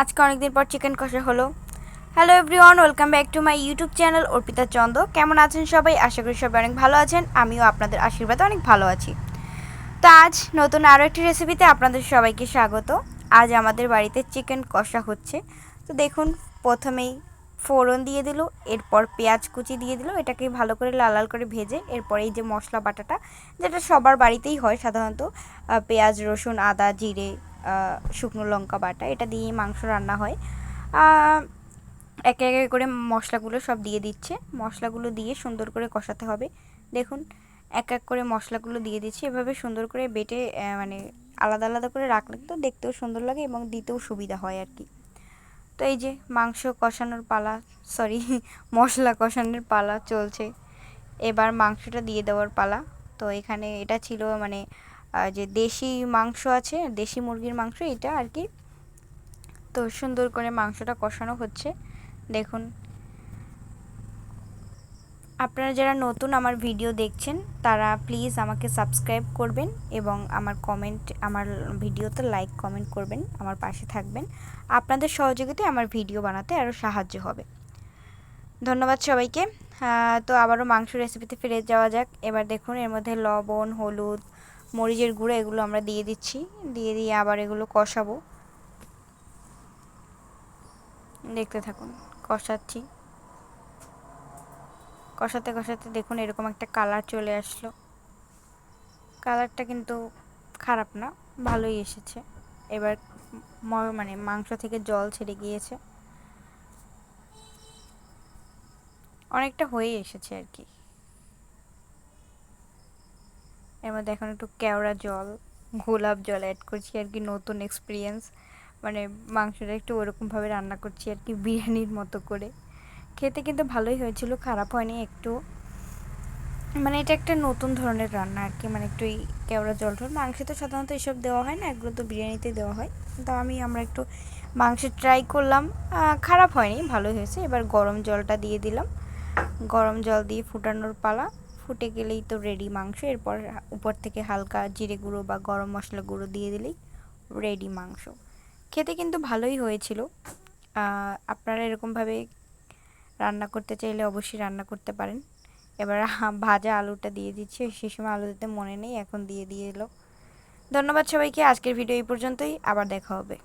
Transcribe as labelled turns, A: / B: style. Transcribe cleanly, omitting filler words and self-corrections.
A: আজকে অনেকদিন পর চিকেন কষা হলো। Hello everyone, welcome back to my YouTube channel Arpita Chanda. কেমন আছেন সবাই? আশা করি সবাই অনেক ভালো আছেন। আমিও আপনাদের আশীর্বাদে অনেক ভালো আছি। তো আজ নতুন আরও একটি রেসিপিতে আপনাদের সবাইকে স্বাগত। আজ আমাদের বাড়িতে চিকেন কষা হচ্ছে। তো দেখুন, প্রথমেই ফোড়ন দিয়ে দিল, এরপর পেঁয়াজ কুচি দিয়ে দিল, এটাকে ভালো করে লাল লাল করে ভেজে এরপর এই যে মশলা বাটাটা, যেটা সবার বাড়িতেই হয় সাধারণত, পেঁয়াজ রসুন আদা জিরে শুকনো লঙ্কা বাটা, এটা দিয়েই মাংস রান্না হয়। একে একে করে মশলাগুলো সব দিয়ে দিচ্ছে। মশলাগুলো দিয়ে সুন্দর করে কষাতে হবে। দেখুন, এক এক করে মশলাগুলো দিয়ে দিচ্ছি। এভাবে সুন্দর করে বেটে মানে আলাদা আলাদা করে রাখলে তো দেখতেও সুন্দর লাগে এবং দিতেও সুবিধা হয় আর কি। তো এই যে মাংস কষানোর পালা, সরি মশলা কষানোর পালা চলছে। এবার মাংসটা দিয়ে দেওয়ার পালা। তো এখানে এটা ছিল মানে যে দেশি মাংস আছে, দেশি মুরগির মাংস এটা আর কি। তো সুন্দর করে মাংসটা কষানো হচ্ছে। দেখুন, আপনারা যারা নতুন আমার ভিডিও দেখছেন তারা প্লিজ আমাকে সাবস্ক্রাইব করবেন এবং আমার ভিডিওতে লাইক কমেন্ট করবেন, আমার পাশে থাকবেন। আপনাদের সহযোগিতায় আমার ভিডিও বানাতে আরও সাহায্য হবে। ধন্যবাদ সবাইকে। তো আবারও মাংস রেসিপিতে ফিরে যাওয়া যাক। এবার দেখুন, এর মধ্যে লবণ হলুদ মরিচের গুঁড়ো এগুলো আমরা দিয়ে দিচ্ছি। দিয়ে আবার এগুলো কষাবো। দেখতে থাকুন, কষাচ্ছি। কষাতে কষাতে দেখুন এরকম একটা কালার চলে আসলো। কালারটা কিন্তু খারাপ না, ভালোই এসেছে। এবার মানে মাংস থেকে জল ছেড়ে গিয়েছে, অনেকটা হয়ে এসেছে আর কি। এর মধ্যে এখন একটু কেওড়া জল গোলাপ জল অ্যাড করছি আর কি, নতুন এক্সপিরিয়েন্স। মানে মাংসটা একটু ওরকমভাবে রান্না করছি আর কি, বিরিয়ানির মতো করে। খেতে কিন্তু ভালোই হয়েছিল, খারাপ হয়নি একটু। মানে এটা একটা নতুন ধরনের রান্না আর কি, মানে একটু এই কেওড়া জল টল, মাংসে তো সাধারণত এসব দেওয়া হয় না, এগুলো তো বিরিয়ানিতে দেওয়া হয়। তো আমরা একটু মাংস ট্রাই করলাম, খারাপ হয়নি, ভালোই হয়েছে। এবার গরম জলটা দিয়ে দিলাম। গরম জল দিয়ে ফুটানোর পালা। ফুটে গেলেই তো রেডি মাংস। এরপর উপর থেকে হালকা জিরে গুঁড়ো বা গরম মশলা গুঁড়ো দিয়ে দিলেই রেডি মাংস। খেতে কিন্তু ভালোই হয়েছিল। আপনারা এরকমভাবে রান্না করতে চাইলে অবশ্যই রান্না করতে পারেন। এবার ভাজা আলুটা দিয়ে দিচ্ছি, সে সময় আলু দিতে মনে নেই, এখন দিয়ে এলো। ধন্যবাদ সবাইকে। আজকের ভিডিও এই পর্যন্তই, আবার দেখা হবে।